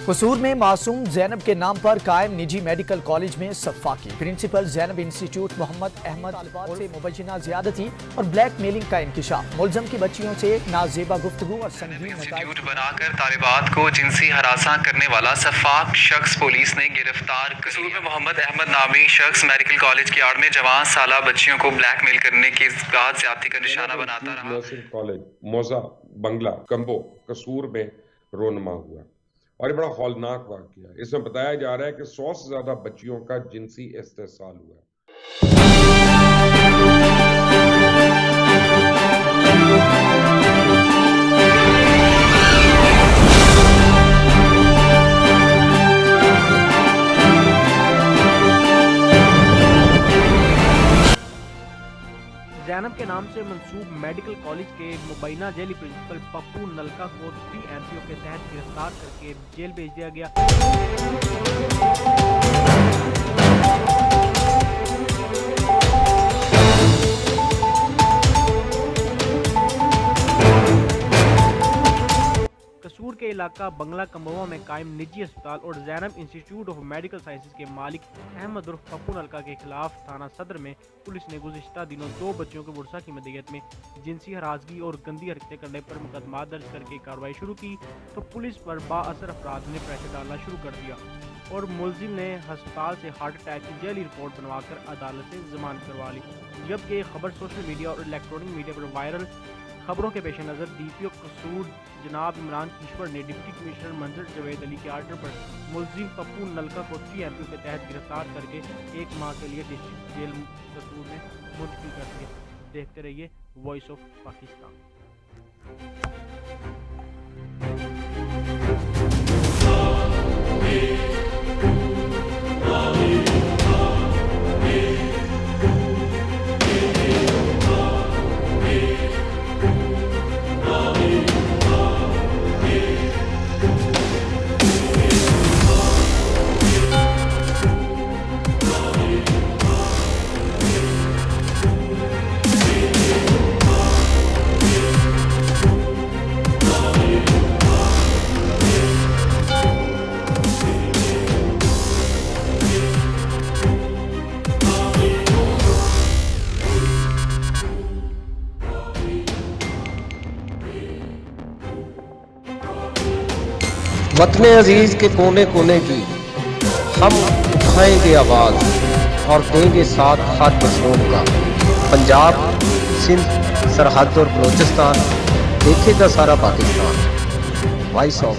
कसूर में मासूम जैनब के नाम पर कायम निजी मेडिकल कॉलेज में सफाकी। प्रिंसिपल जैनब इंस्टीट्यूट मोहम्मद अहमद से मुबैना ज्यादती और ब्लैक मेलिंग का इंकिशाफ। मुलजम की बच्चियों से नाजेबा गुफ्तगू और संगीन इंस्टीट्यूट बनाकर तालिबात को जिनसी हरासा करने वाला सफाक शख्स पुलिस ने गिरफ्तार। कसूर में मोहम्मद अहमद नामी शख्स मेडिकल कॉलेज की आड़ में जवान साला बच्चियों को ब्लैकमेल करने की ज्यादती का निशाना बनाता रहा। नर्सिंग कॉलेज मौजा बंगला कंबो कसूर में रोनमा हुआ और ये बड़ा हौलनाक वाकया है। इसमें बताया जा रहा है कि 100 से ज्यादा बच्चियों का जिनसी इस्तेसाल हुआ। जैनब के नाम से मंसूब मेडिकल कॉलेज के मुबैना जेली प्रिंसिपल पप्पू नलका को 3 MPO के तहत गिरफ्तार करके जेल भेज दिया गया। कसूर के इलाका बंगला कम्बोवा में कायम निजी अस्पताल और Zainab institute of medical sciences के मालिक अहमद उर्फ पप्पू नलका के खिलाफ थाना सदर में पुलिस ने गुज़िश्ता दिनों 2 बच्चियों के बुरसा की मदयत में जिनसी हरासगी और गंदी हरकतें करने पर मुकदमा दर्ज करके कार्रवाई शुरू की तो पुलिस पर बाअसर अफराद ने प्रेशर डालना शुरू कर दिया और मुलजिम ने अस्पताल से हार्ट अटैक की जेली रिपोर्ट बनवाकर अदालत से जमानत करवा ली। जबकि ये खबर सोशल मीडिया और इलेक्ट्रॉनिक मीडिया पर वायरल खबरों के पेश नज़र DPO कसूर जनाब इमरान ईश्वर ने डिप्टी कमिश्नर मंजर जवेद अली के आर्डर पर मुलजिम पप्पू नलका को 3 MPO के तहत गिरफ्तार करके 1 माह के लिए डिस्ट्रिक्ट जेल कसूर में मुंतकिल कर दिया। देखते रहिए वॉइस ऑफ पाकिस्तान। वतन अजीज के कोने कोने की हम उठाएंगे आवाज और देंगे साथ हर मजलूम का। पंजाब, सिंध, सरहद और बलोचिस्तान देखेगा सारा पाकिस्तान। Voice of